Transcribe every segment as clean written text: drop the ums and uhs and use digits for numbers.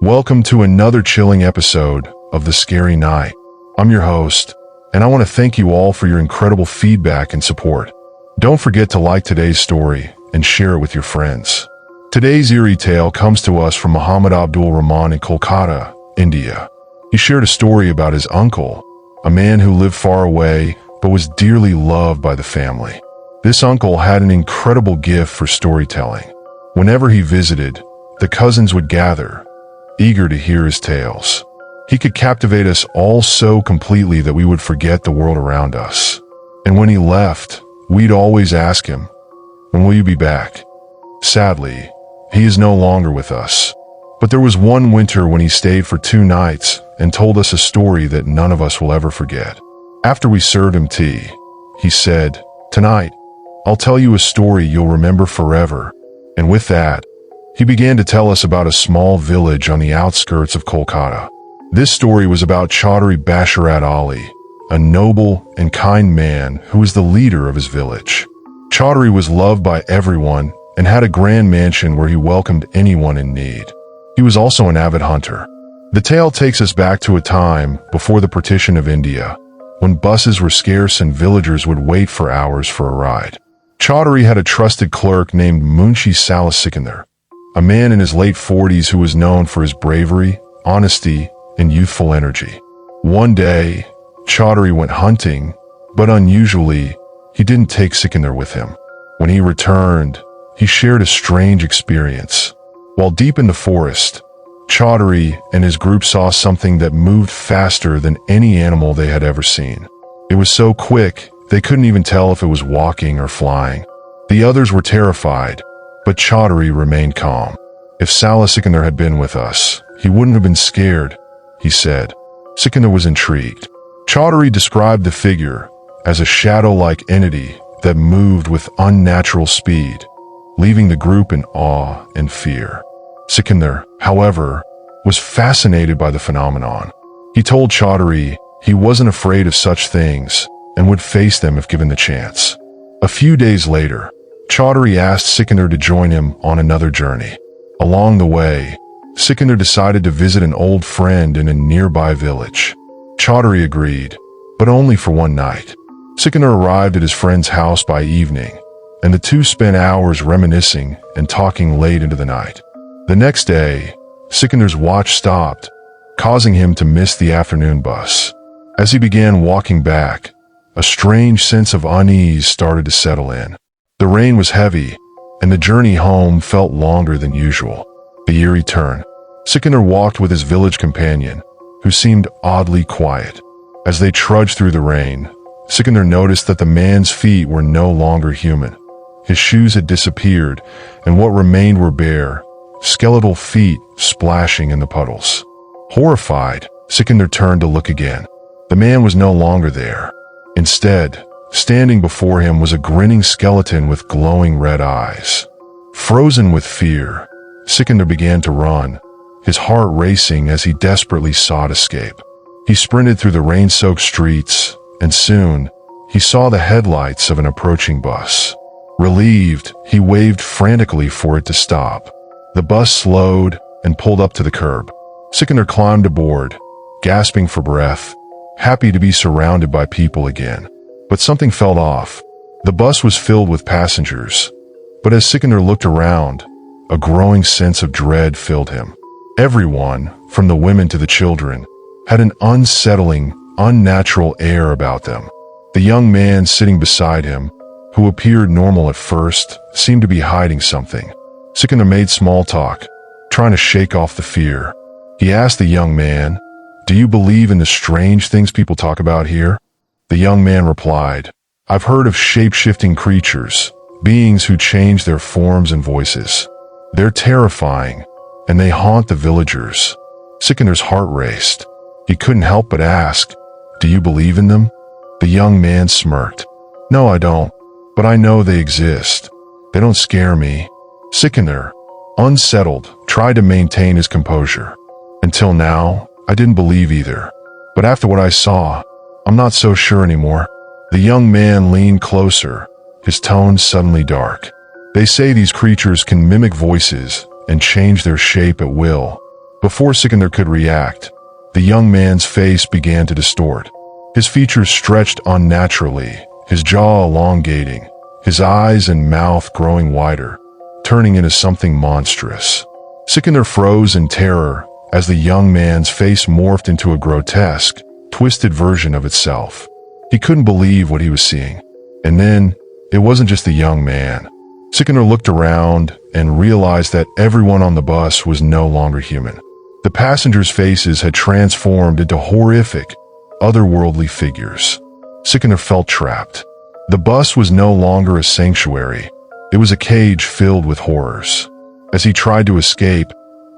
Welcome to another chilling episode of The Scary Night. I'm your host, and I want to thank you all for your incredible feedback and support. Don't forget to like today's story and share it with your friends. Today's eerie tale comes to us from Muhammad Abdul Rahman in Kolkata, India. He shared a story about his uncle, a man who lived far away but was dearly loved by the family. This uncle had an incredible gift for storytelling. Whenever he visited, the cousins would gather, eager to hear his tales. He could captivate us all so completely that we would forget the world around us. And when he left, we'd always ask him, "When will you be back?" Sadly, he is no longer with us. But there was one winter when he stayed for 2 nights and told us a story that none of us will ever forget. After we served him tea, he said, "Tonight, I'll tell you a story you'll remember forever." And with that, he began to tell us about a small village on the outskirts of Kolkata. This story was about Chaudhry Basharat Ali, a noble and kind man who was the leader of his village. Chaudhry was loved by everyone and had a grand mansion where he welcomed anyone in need. He was also an avid hunter. The tale takes us back to a time before the partition of India, when buses were scarce and villagers would wait for hours for a ride. Chaudhry had a trusted clerk named Munshi Salah Sikandar, a man in his late 40s who was known for his bravery, honesty, and youthful energy. One day, Chaudhry went hunting, but unusually, he didn't take Sikandar with him. When he returned, he shared a strange experience. While deep in the forest, Chaudhry and his group saw something that moved faster than any animal they had ever seen. It was so quick, they couldn't even tell if it was walking or flying. The others were terrified, but Chaudhry remained calm. "If Salah Sikandar had been with us, he wouldn't have been scared," he said. Sikandar was intrigued. Chaudhry described the figure as a shadow-like entity that moved with unnatural speed, leaving the group in awe and fear. Sikandar, however, was fascinated by the phenomenon. He told Chaudhry he wasn't afraid of such things and would face them if given the chance. A few days later, Chaudhry asked Sikandar to join him on another journey. Along the way, Sikandar decided to visit an old friend in a nearby village. Chaudhry agreed, but only for one night. Sikandar arrived at his friend's house by evening, and the two spent hours reminiscing and talking late into the night. The next day, Sikandar's watch stopped, causing him to miss the afternoon bus. As he began walking back, a strange sense of unease started to settle in. The rain was heavy, and the journey home felt longer than usual. The year returned. Sikandar walked with his village companion, who seemed oddly quiet. As they trudged through the rain, Sikandar noticed that the man's feet were no longer human. His shoes had disappeared, and what remained were bare, skeletal feet splashing in the puddles. Horrified, Sikandar turned to look again. The man was no longer there. Instead, standing before him was a grinning skeleton with glowing red eyes. Frozen with fear, Sikandar began to run, his heart racing as he desperately sought escape. He sprinted through the rain-soaked streets, and soon, he saw the headlights of an approaching bus. Relieved, he waved frantically for it to stop. The bus slowed and pulled up to the curb. Sikandar climbed aboard, gasping for breath, happy to be surrounded by people again. But something felt off. The bus was filled with passengers, but as Sikandar looked around, a growing sense of dread filled him. Everyone, from the women to the children, had an unsettling, unnatural air about them. The young man sitting beside him, who appeared normal at first, seemed to be hiding something. Sikandar made small talk, trying to shake off the fear. He asked the young man, "Do you believe in the strange things people talk about here?" The young man replied, "I've heard of shape-shifting creatures, beings who change their forms and voices. They're terrifying, and they haunt the villagers." Sikandar's heart raced. He couldn't help but ask, "Do you believe in them?" The young man smirked. "No, I don't, but I know they exist. They don't scare me." Sikandar, unsettled, tried to maintain his composure. "Until now, I didn't believe either. But after what I saw, I'm not so sure anymore." The young man leaned closer, his tone suddenly dark. "They say these creatures can mimic voices and change their shape at will. Before Sikandar could react, the young man's face began to distort. His features stretched unnaturally, his jaw elongating, his eyes and mouth growing wider, turning into something monstrous. Sikandar froze in terror as the young man's face morphed into a grotesque, twisted version of itself. He couldn't believe what he was seeing. And then, it wasn't just the young man. Sikandar looked around and realized that everyone on the bus was no longer human. The passengers' faces had transformed into horrific, otherworldly figures. Sikandar felt trapped. The bus was no longer a sanctuary. It was a cage filled with horrors. As he tried to escape,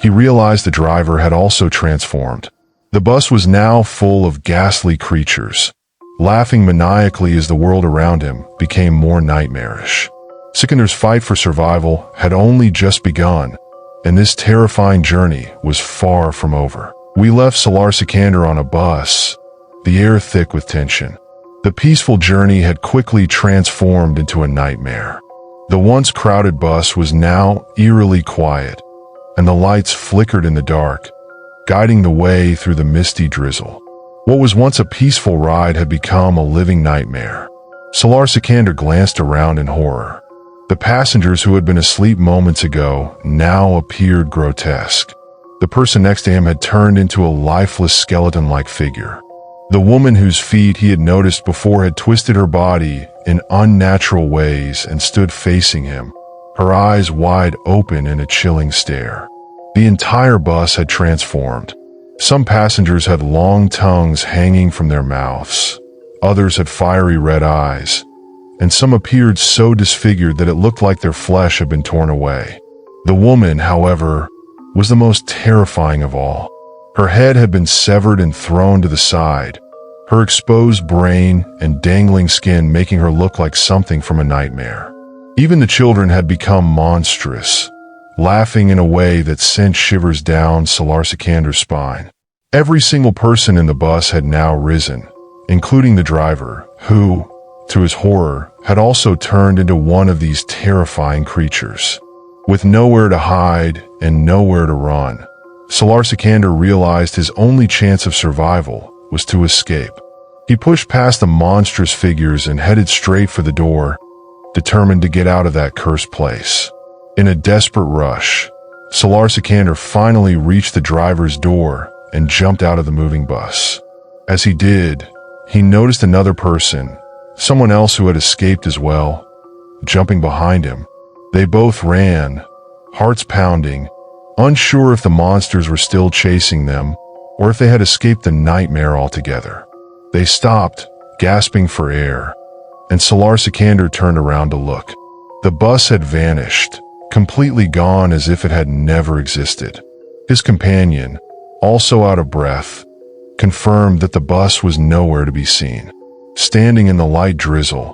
he realized the driver had also transformed. The bus was now full of ghastly creatures, laughing maniacally as the world around him became more nightmarish. Sikandar's fight for survival had only just begun, and this terrifying journey was far from over. We left Salar Sikandar on a bus, the air thick with tension. The peaceful journey had quickly transformed into a nightmare. The once crowded bus was now eerily quiet, and the lights flickered in the dark, guiding the way through the misty drizzle. What was once a peaceful ride had become a living nightmare. Salar Sikandar glanced around in horror. The passengers who had been asleep moments ago now appeared grotesque. The person next to him had turned into a lifeless skeleton-like figure. The woman whose feet he had noticed before had twisted her body in unnatural ways and stood facing him, her eyes wide open in a chilling stare. The entire bus had transformed. Some passengers had long tongues hanging from their mouths. Others had fiery red eyes, and some appeared so disfigured that it looked like their flesh had been torn away. The woman, however, was the most terrifying of all. Her head had been severed and thrown to the side, her exposed brain and dangling skin making her look like something from a nightmare. Even the children had become monstrous, laughing in a way that sent shivers down Salar Sikandar's spine. Every single person in the bus had now risen, including the driver, who, to his horror, had also turned into one of these terrifying creatures. With nowhere to hide and nowhere to run, Salar Sikandar realized his only chance of survival was to escape. He pushed past the monstrous figures and headed straight for the door, determined to get out of that cursed place. In a desperate rush, Salar Sikandar finally reached the driver's door and jumped out of the moving bus. As he did, he noticed another person, someone else who had escaped as well, jumping behind him. They both ran, hearts pounding, unsure if the monsters were still chasing them or if they had escaped the nightmare altogether. They stopped, gasping for air, and Salar Sikandar turned around to look. The bus had vanished, completely gone as if it had never existed. His companion, also out of breath, confirmed that the bus was nowhere to be seen. Standing in the light drizzle,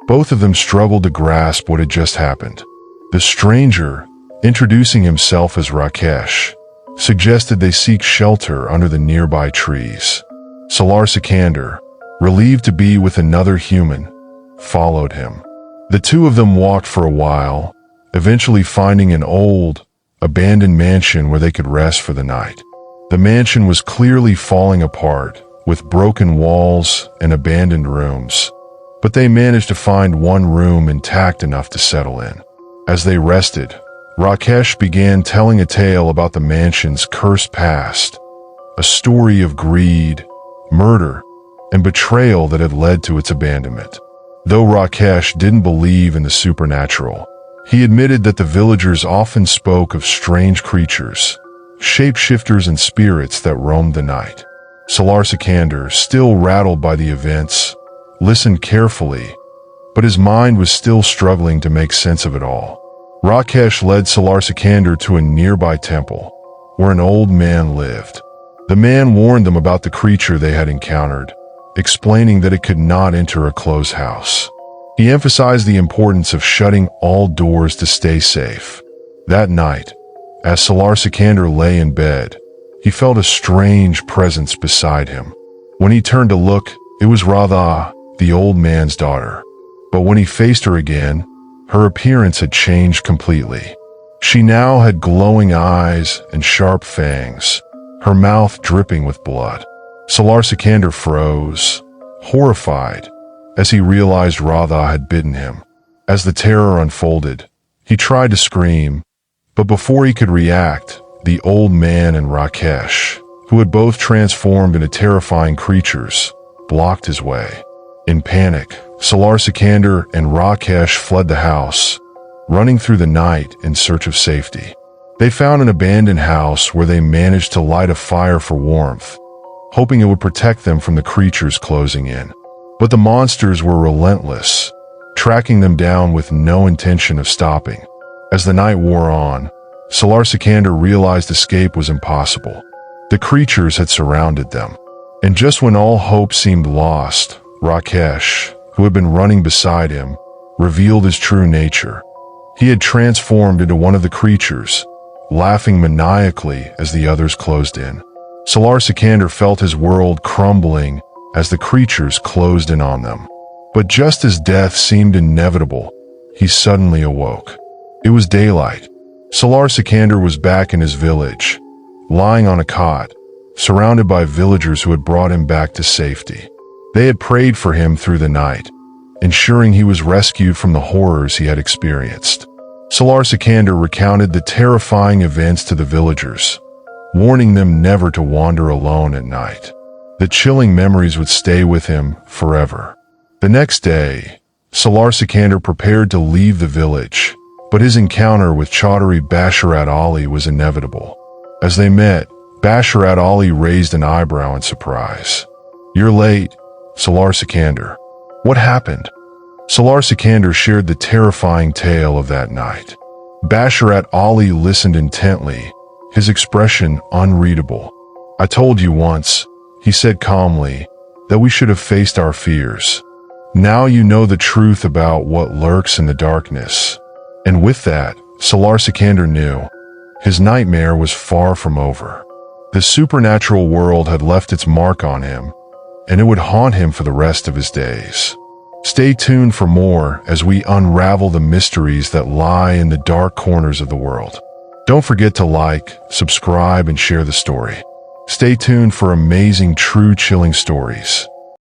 both of them struggled to grasp what had just happened. The stranger, introducing himself as Rakesh, suggested they seek shelter under the nearby trees. Salar Sikandar, relieved to be with another human, followed him. The two of them walked for a while, eventually finding an old, abandoned mansion where they could rest for the night. The mansion was clearly falling apart, with broken walls and abandoned rooms, but they managed to find one room intact enough to settle in. As they rested, Rakesh began telling a tale about the mansion's cursed past, a story of greed, murder, and betrayal that had led to its abandonment. Though Rakesh didn't believe in the supernatural, he admitted that the villagers often spoke of strange creatures, shapeshifters and spirits that roamed the night. Salar Sikandar, still rattled by the events, listened carefully, but his mind was still struggling to make sense of it all. Rakesh led Salar Sikandar to a nearby temple, where an old man lived. The man warned them about the creature they had encountered, explaining that it could not enter a closed house. He emphasized the importance of shutting all doors to stay safe. That night, as Salar Sikandar lay in bed, he felt a strange presence beside him. When he turned to look, it was Radha, the old man's daughter. But when he faced her again, her appearance had changed completely. She now had glowing eyes and sharp fangs, her mouth dripping with blood. Salar Sikander froze, horrified, as he realized Radha had bitten him. As the terror unfolded, he tried to scream, but before he could react, the old man and Rakesh, who had both transformed into terrifying creatures, blocked his way. In panic, Salar Sikander and Rakesh fled the house, running through the night in search of safety. They found an abandoned house where they managed to light a fire for warmth, hoping it would protect them from the creatures closing in. But the monsters were relentless, tracking them down with no intention of stopping. As the night wore on, Salar Sikander realized escape was impossible. The creatures had surrounded them. And just when all hope seemed lost, Rakesh, who had been running beside him, revealed his true nature. He had transformed into one of the creatures, laughing maniacally as the others closed in. Salar Sikander felt his world crumbling as the creatures closed in on them. But just as death seemed inevitable, he suddenly awoke. It was daylight. Salar Sikander was back in his village, lying on a cot, surrounded by villagers who had brought him back to safety. They had prayed for him through the night, ensuring he was rescued from the horrors he had experienced. Salar Sikander recounted the terrifying events to the villagers, warning them never to wander alone at night. The chilling memories would stay with him forever. The next day, Salar Sikander prepared to leave the village, but his encounter with Chaudhry Basharat Ali was inevitable. As they met, Basharat Ali raised an eyebrow in surprise. "You're late, Salar Sikander. What happened?" Salar Sikander shared the terrifying tale of that night. Basharat Ali listened intently, his expression unreadable. "I told you once," he said calmly, "that we should have faced our fears. Now you know the truth about what lurks in the darkness." And with that, Salar Sikander knew his nightmare was far from over. The supernatural world had left its mark on him, and it would haunt him for the rest of his days. Stay tuned for more as we unravel the mysteries that lie in the dark corners of the world. Don't forget to like, subscribe, and share the story. Stay tuned for amazing, true, chilling stories.